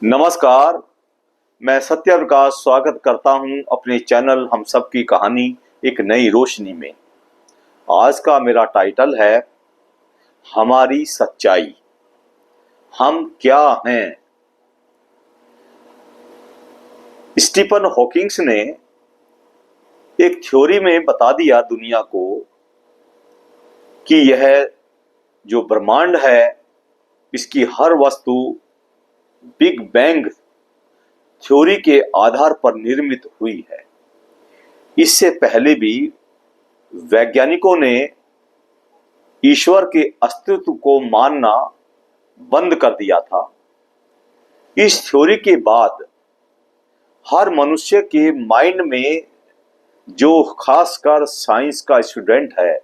नमस्कार। मैं सत्य प्रकाश स्वागत करता हूं अपने चैनल हम सब की कहानी एक नई रोशनी में। आज का मेरा टाइटल है हमारी सच्चाई। हम क्या हैं। स्टीफन हॉकिंग्स ने एक थ्योरी में बता दिया दुनिया को कि यह जो ब्रह्मांड है इसकी हर वस्तु बिग बैंग थ्योरी के आधार पर निर्मित हुई है। इससे पहले भी वैज्ञानिकों ने ईश्वर के अस्तित्व को मानना बंद कर दिया था। इस थ्योरी के बाद हर मनुष्य के माइंड में, जो खासकर साइंस का स्टूडेंट है,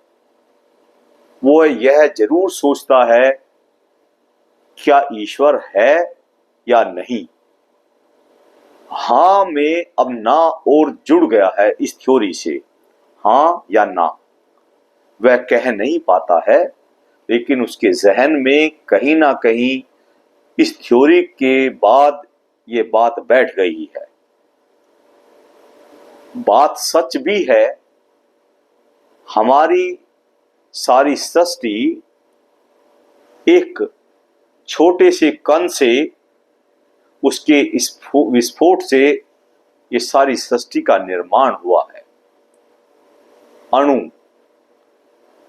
वो यह जरूर सोचता है क्या ईश्वर है या नहीं। हाँ में अब ना और जुड़ गया है इस थ्योरी से, हाँ या ना वह कह नहीं पाता है, लेकिन उसके जहन में कहीं ना कहीं इस थ्योरी के बाद ये बात बैठ गई है। बात सच भी है। हमारी सारी सृष्टि एक छोटे से कण से, उसके विस्फोट से ये सारी सृष्टि का निर्माण हुआ है। अणु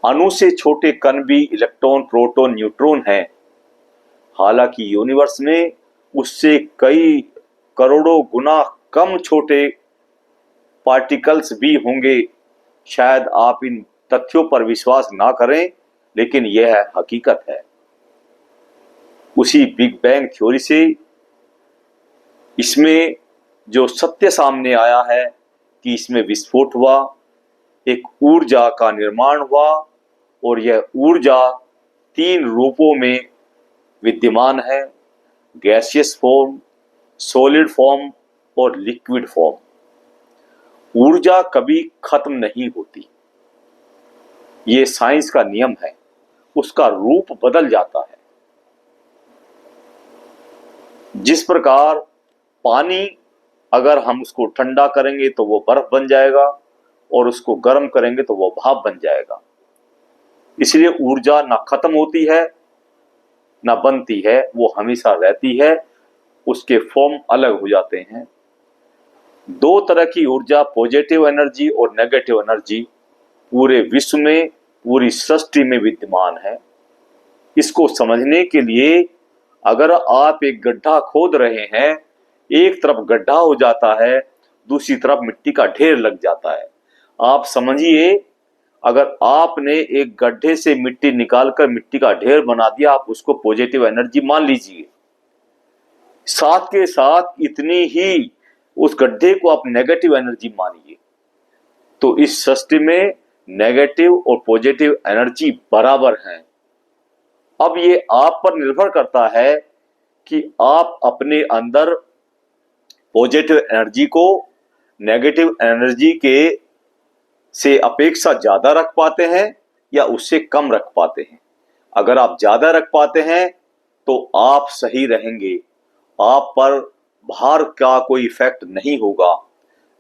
अणु से छोटे कण भी इलेक्ट्रॉन, प्रोटॉन, न्यूट्रॉन हैं। हालांकि यूनिवर्स में उससे कई करोड़ों गुना कम छोटे पार्टिकल्स भी होंगे। शायद आप इन तथ्यों पर विश्वास ना करें, लेकिन यह हकीकत है। उसी बिग बैंग थ्योरी से इसमें जो सत्य सामने आया है कि इसमें विस्फोट हुआ, एक ऊर्जा का निर्माण हुआ, और यह ऊर्जा 3 रूपों में विद्यमान है: गैसियस फॉर्म, सॉलिड फॉर्म और लिक्विड फॉर्म। ऊर्जा कभी खत्म नहीं होती, ये साइंस का नियम है। उसका रूप बदल जाता है। जिस प्रकार पानी, अगर हम उसको ठंडा करेंगे तो वो बर्फ बन जाएगा, और उसको गर्म करेंगे तो वो भाप बन जाएगा। इसलिए ऊर्जा ना खत्म होती है ना बनती है, वो हमेशा रहती है। उसके फॉर्म अलग हो जाते हैं। 2 तरह की ऊर्जा, पॉजिटिव एनर्जी और नेगेटिव एनर्जी, पूरे विश्व में, पूरी सृष्टि में विद्यमान है। इसको समझने के लिए अगर आप एक गड्ढा खोद रहे हैं, एक तरफ गड्ढा हो जाता है, दूसरी तरफ मिट्टी का ढेर लग जाता है। आप समझिए, अगर आपने एक गड्ढे से मिट्टी निकालकर मिट्टी का ढेर बना दिया, आप उसको पॉजिटिव एनर्जी मान लीजिए। साथ के साथ इतनी ही उस गड्ढे को आप नेगेटिव एनर्जी मानिए। तो इस सृष्टि में नेगेटिव और पॉजिटिव एनर्जी बराबर हैं। अब ये आप पर निर्भर करता है कि आप अपने अंदर पॉजिटिव एनर्जी को नेगेटिव एनर्जी के से अपेक्षा ज्यादा रख पाते हैं या उससे कम रख पाते हैं। अगर आप ज्यादा रख पाते हैं तो आप सही रहेंगे, आप पर भार का कोई इफेक्ट नहीं होगा।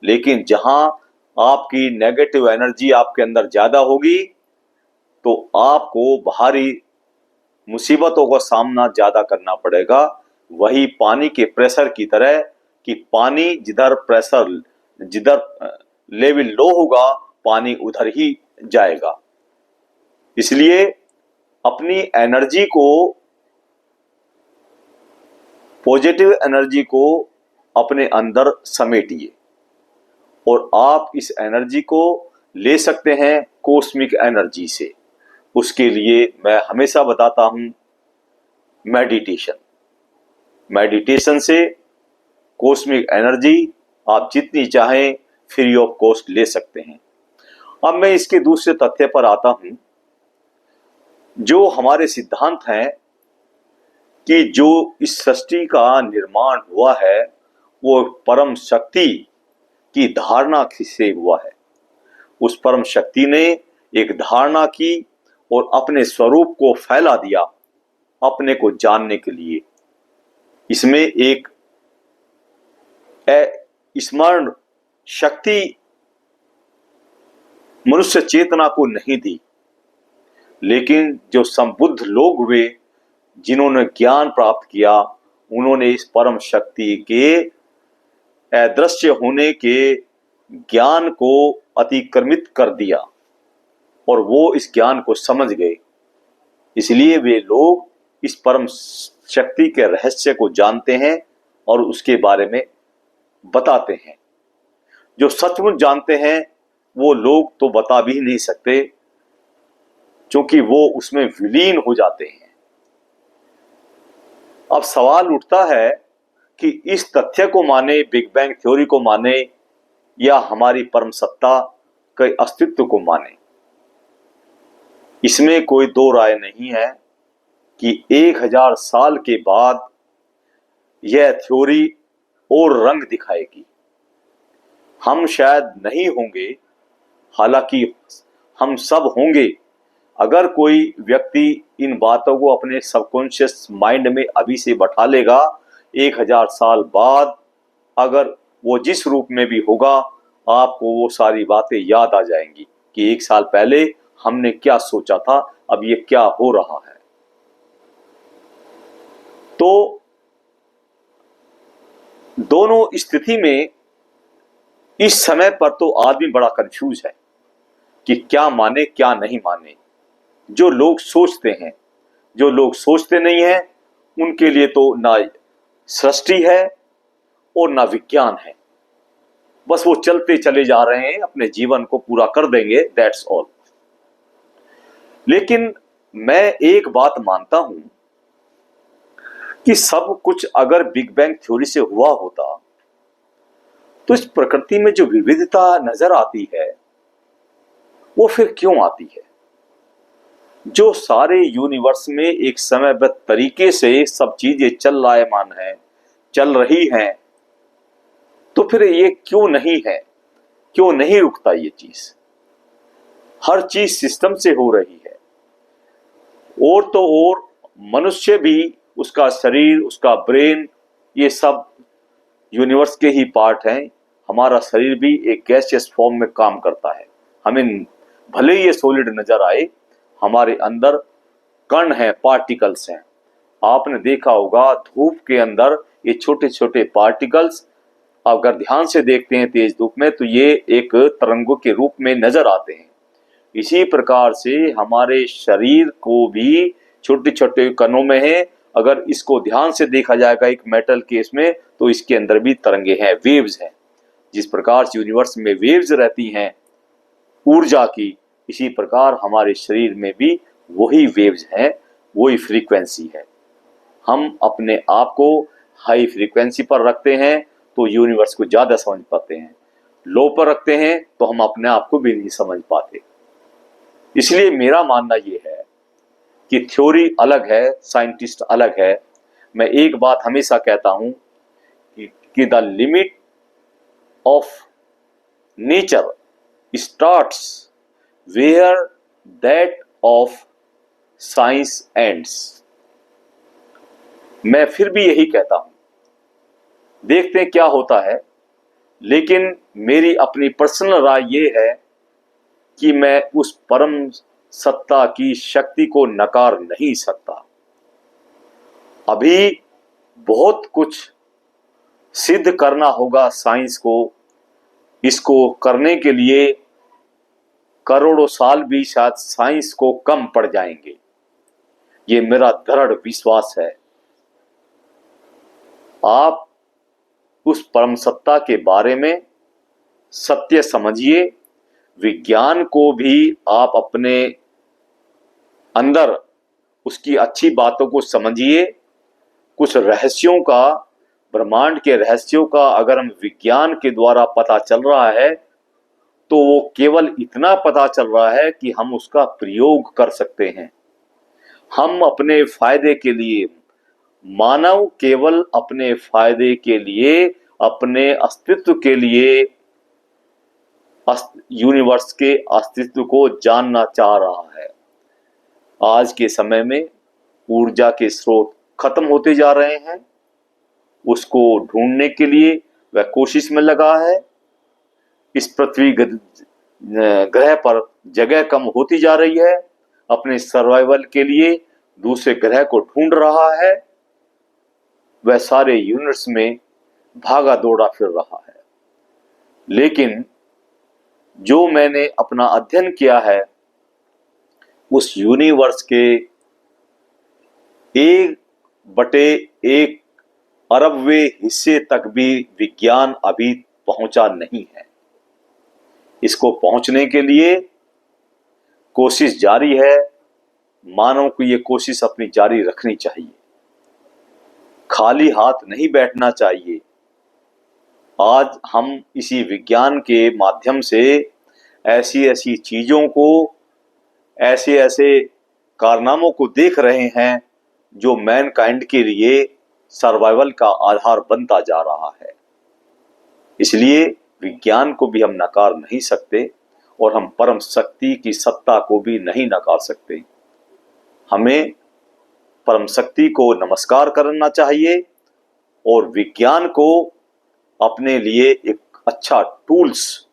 लेकिन जहां आपकी नेगेटिव एनर्जी आपके अंदर ज्यादा होगी तो आपको भारी मुसीबतों का सामना ज्यादा करना पड़ेगा। वही पानी के प्रेशर की तरह कि पानी जिधर लेवल लो होगा, पानी उधर ही जाएगा। इसलिए अपनी एनर्जी को, पॉजिटिव एनर्जी को अपने अंदर समेटिए, और आप इस एनर्जी को ले सकते हैं कॉस्मिक एनर्जी से। उसके लिए मैं हमेशा बताता हूं मेडिटेशन से कॉस्मिक एनर्जी आप जितनी चाहें फ्री ऑफ कॉस्ट ले सकते हैं। अब मैं इसके दूसरे तथ्य पर आता हूं। जो हमारे सिद्धांत हैं कि जो इस सृष्टि का निर्माण हुआ है वो परम शक्ति की धारणा से हुआ है। उस परम शक्ति ने एक धारणा की और अपने स्वरूप को फैला दिया अपने को जानने के लिए। इसमें एक स्मरण शक्ति मनुष्य चेतना को नहीं दी, लेकिन जो संबुद्ध लोग हुए, जिन्होंने ज्ञान प्राप्त किया, उन्होंने इस परम शक्ति के अदृश्य होने के ज्ञान को अतिक्रमित कर दिया और वो इस ज्ञान को समझ गए। इसलिए वे लोग इस परम शक्ति के रहस्य को जानते हैं और उसके बारे में बताते हैं। जो सचमुच जानते हैं वो लोग तो बता भी नहीं सकते, क्योंकि वो उसमें विलीन हो जाते हैं। अब सवाल उठता है कि इस तथ्य को माने, बिग बैंग थ्योरी को माने, या हमारी परम सत्ता के अस्तित्व को माने। इसमें कोई दो राय नहीं है कि 1000 साल के बाद यह थ्योरी और रंग दिखाएगी। हम शायद नहीं होंगे, हालांकि हम सब होंगे। अगर कोई व्यक्ति इन बातों को अपने सबकॉन्शियस माइंड में अभी से बैठा लेगा, 1000 साल बाद अगर वो जिस रूप में भी होगा, आपको वो सारी बातें याद आ जाएंगी कि 1 साल पहले हमने क्या सोचा था, अब ये क्या हो रहा है। तो दोनों स्थिति में इस समय पर तो आदमी बड़ा कंफ्यूज है कि क्या माने क्या नहीं माने। जो लोग सोचते हैं, जो लोग सोचते नहीं हैं, उनके लिए तो ना सृष्टि है और ना विज्ञान है। बस वो चलते चले जा रहे हैं, अपने जीवन को पूरा कर देंगे, दैट्स ऑल। लेकिन मैं एक बात मानता हूं कि सब कुछ अगर बिग बैंग थ्योरी से हुआ होता तो इस प्रकृति में जो विविधता नजर आती है वो फिर क्यों आती है? जो सारे यूनिवर्स में एक समयबद्ध तरीके से सब चीजें चलायमान है, चल रही हैं, तो फिर ये क्यों नहीं है, क्यों नहीं रुकता? ये चीज, हर चीज सिस्टम से हो रही है। और तो और मनुष्य भी, उसका शरीर, उसका ब्रेन, ये सब यूनिवर्स के ही पार्ट हैं। हमारा शरीर भी एक गैसियस फॉर्म में काम करता है। हमें भले ही ये सॉलिड नजर आए, हमारे अंदर कण हैं, पार्टिकल्स हैं। आपने देखा होगा धूप के अंदर ये छोटे छोटे पार्टिकल्स, अगर ध्यान से देखते हैं तेज धूप में, तो ये एक तरंगों के रूप में नजर आते हैं। इसी प्रकार से हमारे शरीर को भी छोटे छोटे कणों में है। अगर इसको ध्यान से देखा जाएगा एक मेटल केस में, तो इसके अंदर भी तरंगे हैं, वेव्स हैं। जिस प्रकार से यूनिवर्स में वेव्स रहती हैं ऊर्जा की, इसी प्रकार हमारे शरीर में भी वही वेव्स हैं, वही फ्रीक्वेंसी है। हम अपने आप को हाई फ्रीक्वेंसी पर रखते हैं तो यूनिवर्स को ज्यादा समझ पाते हैं, लो पर रखते हैं तो हम अपने आप को भी नहीं समझ पाते। इसलिए मेरा मानना यह है कि थ्योरी अलग है, साइंटिस्ट अलग है। मैं एक बात हमेशा कहता हूं कि the limit of nature starts where that of science ends. मैं फिर भी यही कहता हूं, देखते हैं क्या होता है। लेकिन मेरी अपनी पर्सनल राय ये है कि मैं उस परम सत्ता की शक्ति को नकार नहीं सकता। अभी बहुत कुछ सिद्ध करना होगा साइंस को। इसको करने के लिए करोड़ों साल भी शायद साइंस को कम पड़ जाएंगे, ये मेरा दृढ़ विश्वास है। आप उस परम सत्ता के बारे में सत्य समझिए, विज्ञान को भी आप अपने अंदर उसकी अच्छी बातों को समझिए। कुछ रहस्यों का, ब्रह्मांड के रहस्यों का अगर हम विज्ञान के द्वारा पता चल रहा है, तो वो केवल इतना पता चल रहा है कि हम उसका प्रयोग कर सकते हैं। हम अपने फायदे के लिए, मानव केवल अपने फायदे के लिए, अपने अस्तित्व के लिए यूनिवर्स के अस्तित्व को जानना चाह रहा है। आज के समय में ऊर्जा के स्रोत खत्म होते जा रहे हैं। उसको ढूंढने के लिए वह कोशिश में लगा है। इस पृथ्वी ग्रह पर जगह कम होती जा रही है, अपने सर्वाइवल के लिए दूसरे ग्रह को ढूंढ रहा है। वह सारे यूनिवर्स में भागा दौड़ा फिर रहा है। लेकिन जो मैंने अपना अध्ययन किया है, उस यूनिवर्स के 1/1 अरबवें हिस्से तक भी विज्ञान अभी पहुंचा नहीं है। इसको पहुंचने के लिए कोशिश जारी है। मानव को ये कोशिश अपनी जारी रखनी चाहिए, खाली हाथ नहीं बैठना चाहिए। आज हम इसी विज्ञान के माध्यम से ऐसी ऐसी चीजों को, ऐसे ऐसे कारनामों को देख रहे हैं जो मैनकाइंड के लिए सर्वाइवल का आधार बनता जा रहा है। इसलिए विज्ञान को भी हम नकार नहीं सकते और हम परम शक्ति की सत्ता को भी नहीं नकार सकते। हमें परम शक्ति को नमस्कार करना चाहिए और विज्ञान को अपने लिए एक अच्छा टूल्स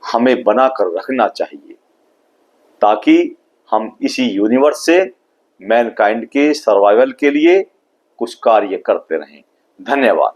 हमें बनाकर रखना चाहिए, ताकि हम इसी यूनिवर्स से मैनकाइंड के सर्वाइवल के लिए कुछ कार्य करते रहें। धन्यवाद।